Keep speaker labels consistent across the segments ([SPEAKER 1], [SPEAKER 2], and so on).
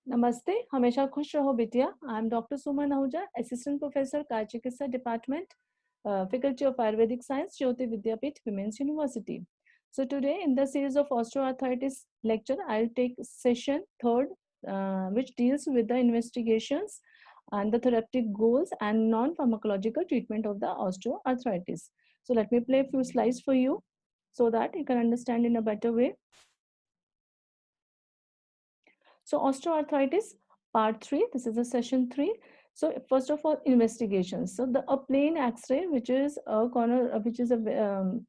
[SPEAKER 1] नमस्ते, हमेशा खुश रहो बिटिया। I am doctor Suman Ahuja, assistant professor काय चिकित्सा department, faculty of Ayurvedic Science, Jyoti Vidyapeeth, Women's University. So today in the series of osteoarthritis lecture, I'll take session third, which deals with the investigations and the therapeutic goals and non-pharmacological treatment of the osteoarthritis. So let me play a few slides for you so that you can understand in a better way. So osteoarthritis, part 3, this is a session 3. So first of all, investigations. So a plain X-ray, which is a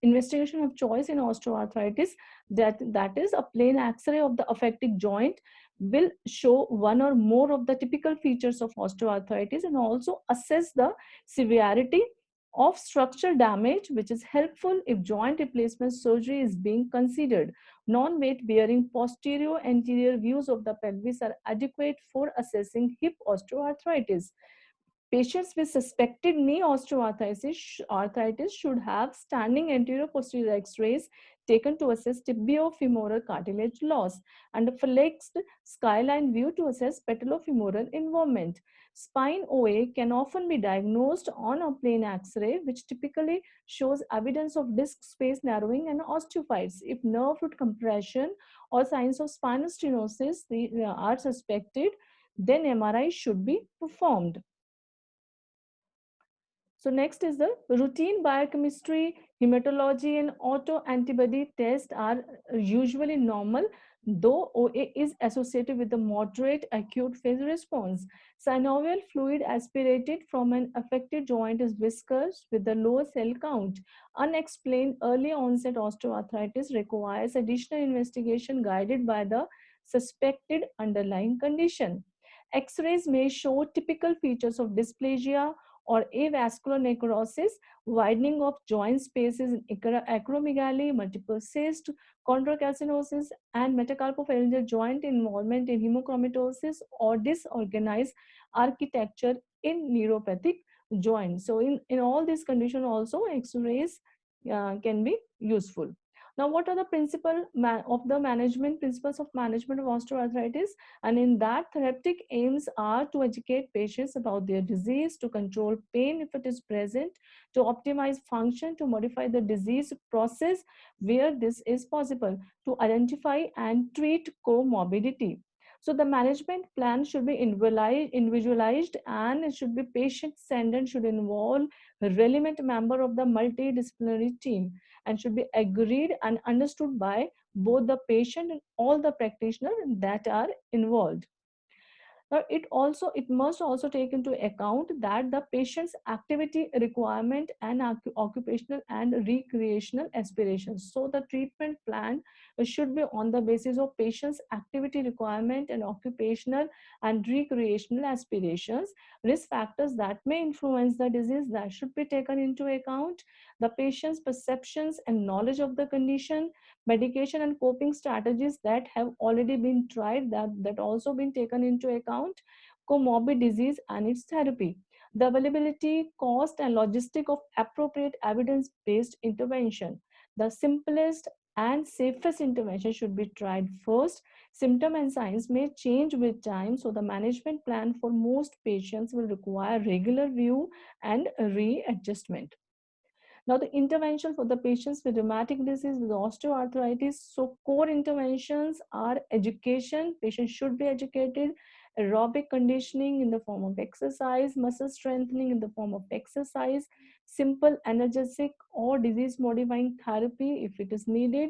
[SPEAKER 1] investigation of choice in osteoarthritis, that is a plain X-ray of the affected joint will show one or more of the typical features of osteoarthritis and also assess the severity of structural damage, which is helpful if joint replacement surgery is being considered. Non-weight bearing posterior anterior views of the pelvis are adequate for assessing hip osteoarthritis. Patients with suspected knee osteoarthritis should have standing anterior posterior x-rays taken to assess tibiofemoral cartilage loss and a flexed skyline view to assess patellofemoral involvement. Spine OA can often be diagnosed on a plain X-ray, which typically shows evidence of disc space narrowing and osteophytes. If nerve root compression or signs of spinal stenosis are suspected, then MRI should be performed. So next is the routine biochemistry, hematology and autoantibody tests are usually normal, though OA is associated with the moderate acute phase response. Synovial fluid aspirated from an affected joint is viscous with a low cell count. Unexplained early onset osteoarthritis requires additional investigation guided by the suspected underlying condition. X-rays may show typical features of dysplasia or avascular necrosis, widening of joint spaces in acromegaly, multiple cyst, chondrocalcinosis, and metacarpopharyngeal joint involvement in hemochromatosis or disorganized architecture in neuropathic joints. So in all these conditions also X-rays can be useful. Now, what are the principles of management of osteoarthritis? And in that, therapeutic aims are to educate patients about their disease, to control pain if it is present, to optimize function, to modify the disease process where this is possible, to identify and treat comorbidity. So the management plan should be individualized and it should be patient-centered, should involve a relevant member of the multidisciplinary team and should be agreed and understood by both the patient and all the practitioners that are involved. Now, it must also take into account that the patient's activity requirement and occupational and recreational aspirations. So the treatment plan should be on the basis of patient's activity requirement and occupational and recreational aspirations. Risk factors that may influence the disease that should be taken into account, the patient's perceptions and knowledge of the condition, medication and coping strategies that have already been tried, that also been taken into account, comorbid disease and its therapy, the availability, cost and logistic of appropriate evidence-based intervention. The simplest and safest intervention should be tried first. Symptom and signs may change with time, so the management plan for most patients will require regular review and readjustment. Now, the intervention for the patients with rheumatic disease, with osteoarthritis. So, core interventions are education. Patients should be educated, aerobic conditioning in the form of exercise, muscle strengthening in the form of exercise, simple analgesic or disease modifying therapy if it is needed,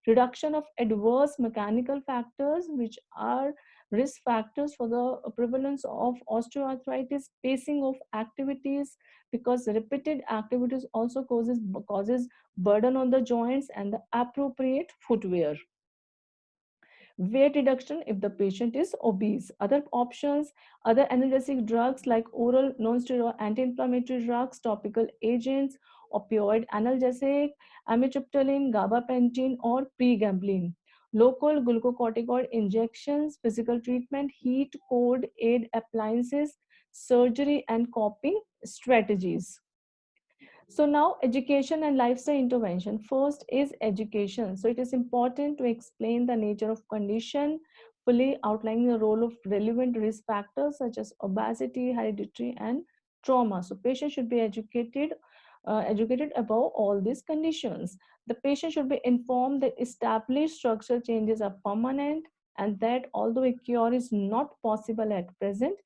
[SPEAKER 1] reduction of adverse mechanical factors, which are risk factors for the prevalence of osteoarthritis, pacing of activities, because repeated activities also causes burden on the joints, and the appropriate footwear. Weight reduction if the patient is obese. Other options, other analgesic drugs like oral non-steroidal anti-inflammatory drugs, topical agents, opioid analgesic, amitriptyline, gabapentin, or pregabalin. Local glucocorticoid injections, physical treatment, heat, cold, aid appliances, surgery, and coping strategies. So now education and lifestyle intervention. First is education. So it is important to explain the nature of condition. fully outlining the role of relevant risk factors such as obesity, hereditary, and trauma. So patients should be educated about all these conditions. The patient should be informed that established structural changes are permanent and that although a cure is not possible at present,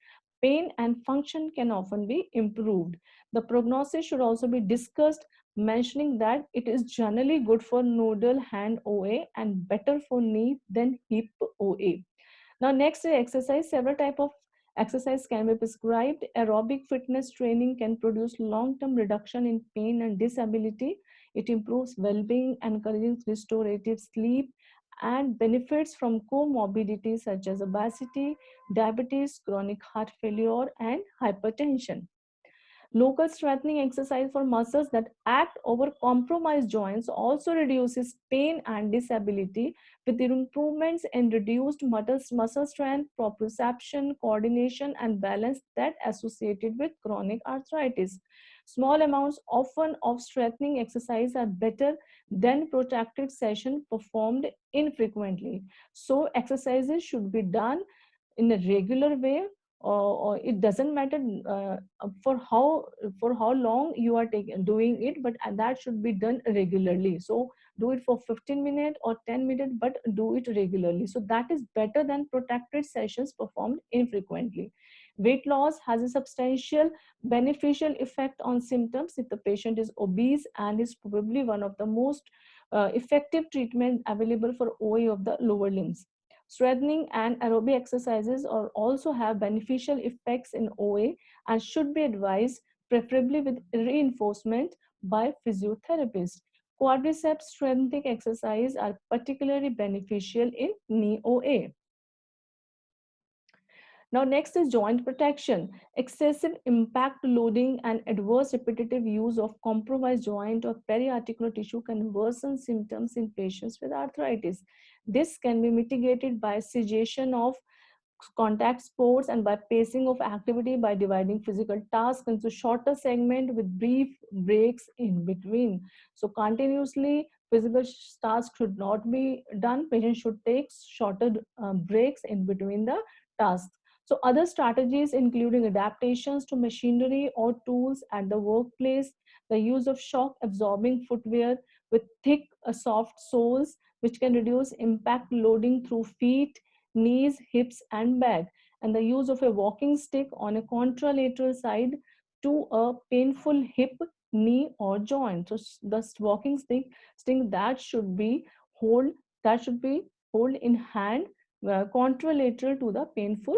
[SPEAKER 1] pain and function can often be improved. The prognosis should also be discussed, mentioning that it is generally good for nodal hand OA and better for knee than hip OA. Now, next is exercise. Several type of exercise can be prescribed. Aerobic fitness training can produce long-term reduction in pain and disability. It improves well-being, encouraging restorative sleep, and benefits from comorbidities such as obesity, diabetes, chronic heart failure, and hypertension. Local strengthening exercise for muscles that act over compromised joints also reduces pain and disability with the improvements in reduced muscle strength, proprioception, coordination, and balance that associated with chronic arthritis. Small amounts often of strengthening exercise are better than protracted session performed infrequently. So exercises should be done in a regular way, or it doesn't matter for how long you are doing it, but that should be done regularly. So do it for 15 minutes or 10 minutes, but do it regularly. So that is better than protracted sessions performed infrequently. Weight loss has a substantial beneficial effect on symptoms if the patient is obese, and is probably one of the most effective treatment available for OA of the lower limbs. Strengthening and aerobic exercises are also have beneficial effects in OA and should be advised preferably with reinforcement by physiotherapists. Quadriceps strengthening exercise are particularly beneficial in knee OA. Now, next is joint protection. Excessive impact loading and adverse repetitive use of compromised joint or periarticular tissue can worsen symptoms in patients with arthritis. This can be mitigated by cessation of contact sports and by pacing of activity by dividing physical tasks into shorter segments with brief breaks in between. So continuously physical tasks should not be done. Patients should take shorter breaks in between the tasks. So other strategies including adaptations to machinery or tools at the workplace, the use of shock absorbing footwear with thick soft soles which can reduce impact loading through feet, knees, hips, and back, and the use of a walking stick on a contralateral side to a painful hip, knee, or joint. So the walking stick hold that should be hold in hand contralateral to the painful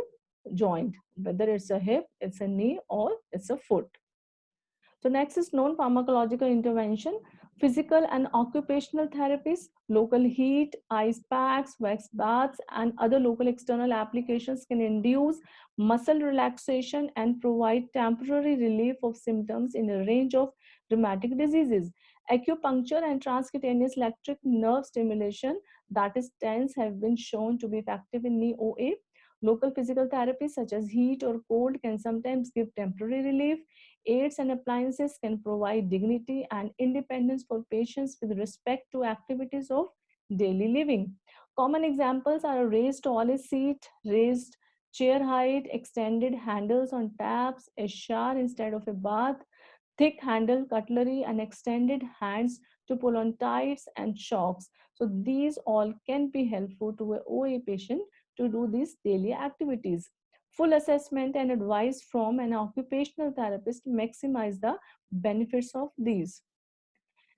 [SPEAKER 1] joint, whether it's a hip, it's a knee, or it's a foot. So next is non-pharmacological intervention, physical and occupational therapies, local heat, ice packs, wax baths, and other local external applications can induce muscle relaxation and provide temporary relief of symptoms in a range of rheumatic diseases. Acupuncture and transcutaneous electric nerve stimulation, that is TENS, have been shown to be effective in knee OA. Local physical therapies such as heat or cold can sometimes give temporary relief. Aids and appliances can provide dignity and independence for patients with respect to activities of daily living. Common examples are a raised toilet seat, raised chair height, extended handles on taps, a shower instead of a bath, thick handle cutlery, and extended hands to pull on tights and shocks. So these all can be helpful to a OA patient to do these daily activities. Full assessment and advice from an occupational therapist maximize the benefits of these.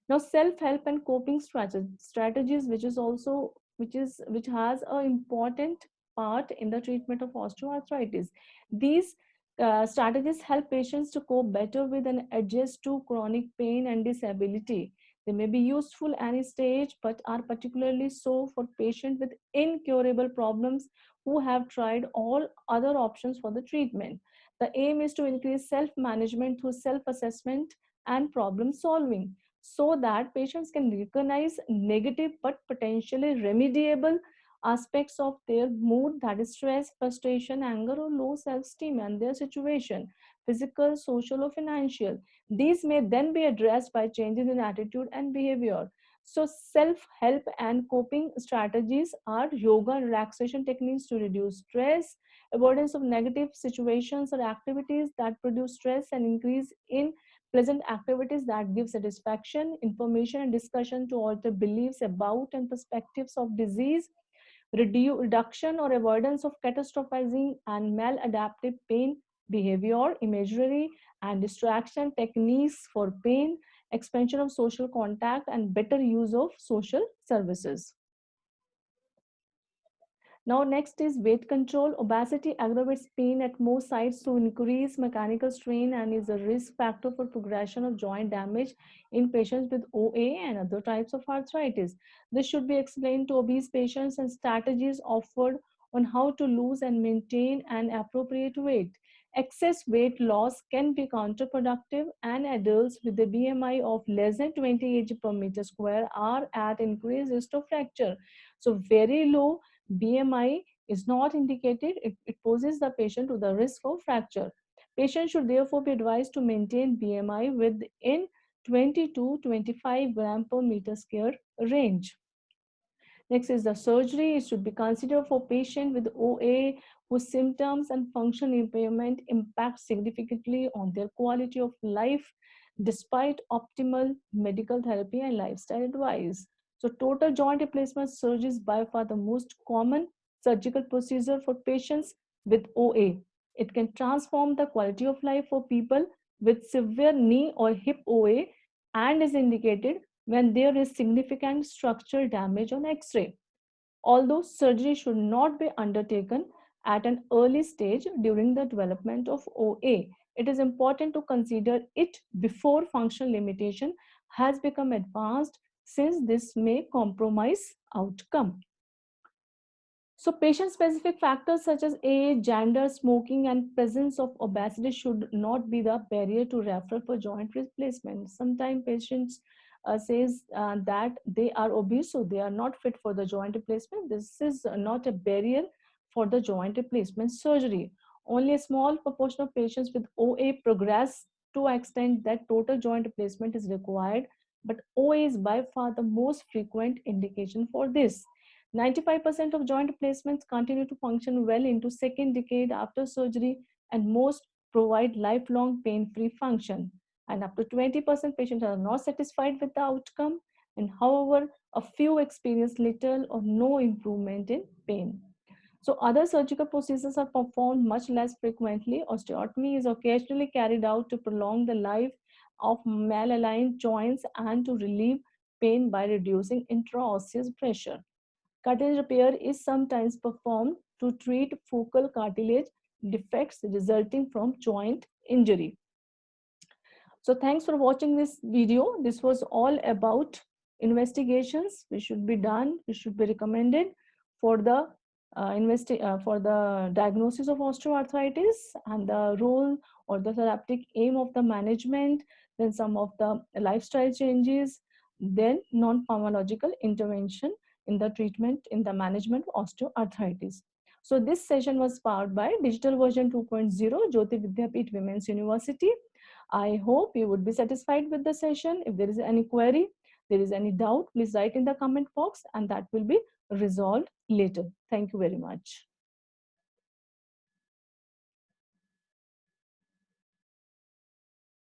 [SPEAKER 1] Now self-help and coping strategies, which has an important part in the treatment of osteoarthritis. These strategies help patients to cope better with and adjust to chronic pain and disability. They may be useful at any stage, but are particularly so for patients with incurable problems who have tried all other options for the treatment. The aim is to increase self-management through self-assessment and problem solving, so that patients can recognize negative but potentially remediable aspects of their mood, that is stress, frustration, anger, or low self-esteem, and their situation, physical, social, or financial. These may then be addressed by changes in attitude and behavior. So self-help and coping strategies are yoga and relaxation techniques to reduce stress, avoidance of negative situations or activities that produce stress, and increase in pleasant activities that give satisfaction, information and discussion to alter beliefs about and perspectives of disease, reduction or avoidance of catastrophizing and maladaptive pain behavior, imagery and distraction techniques for pain, expansion of social contact, and better use of social services. Now, next is weight control. Obesity aggravates pain at most sites to increase mechanical strain and is a risk factor for progression of joint damage in patients with OA and other types of arthritis. This should be explained to obese patients and strategies offered on how to lose and maintain an appropriate weight. Excess weight loss can be counterproductive, and adults with a BMI of less than 20 kg per meter square are at increased risk of fracture. So, very low BMI is not indicated, it poses the patient to the risk of fracture. Patients should therefore be advised to maintain BMI within 20 to 25 gram per meter square range. Next is the surgery. It should be considered for patients with OA whose symptoms and function impairment impact significantly on their quality of life despite optimal medical therapy and lifestyle advice. So total joint replacement surgery is by far the most common surgical procedure for patients with OA. It can transform the quality of life for people with severe knee or hip OA and is indicated when there is significant structural damage on X-ray. Although surgery should not be undertaken at an early stage during the development of OA, it is important to consider it before functional limitation has become advanced, since this may compromise outcome. So patient-specific factors such as age, gender, smoking, and presence of obesity should not be the barrier to referral for joint replacement. Sometimes patients says that they are obese, so they are not fit for the joint replacement. This is not a barrier for the joint replacement surgery. Only a small proportion of patients with OA progress to an extent that total joint replacement is required, but OA is by far the most frequent indication for this. 95% of joint replacements continue to function well into second decade after surgery, and most provide lifelong pain-free function. And up to 20% patients are not satisfied with the outcome, and however, a few experience little or no improvement in pain. So other surgical procedures are performed much less frequently. Osteotomy is occasionally carried out to prolong the life of malaligned joints and to relieve pain by reducing intraosseous pressure. Cartilage repair is sometimes performed to treat focal cartilage defects resulting from joint injury. So thanks for watching this video. This was all about investigations which should be done, which should be recommended for the for the diagnosis of osteoarthritis, and the role or the therapeutic aim of the management, then some of the lifestyle changes, then non-pharmacological intervention in the treatment, in the management of osteoarthritis. So this session was powered by Digital Version 2.0, Jyoti Vidyapeeth Women's University. I hope you would be satisfied with the session. If there is any query, there is any doubt, please write in the comment box and that will be resolved later. Thank you very much.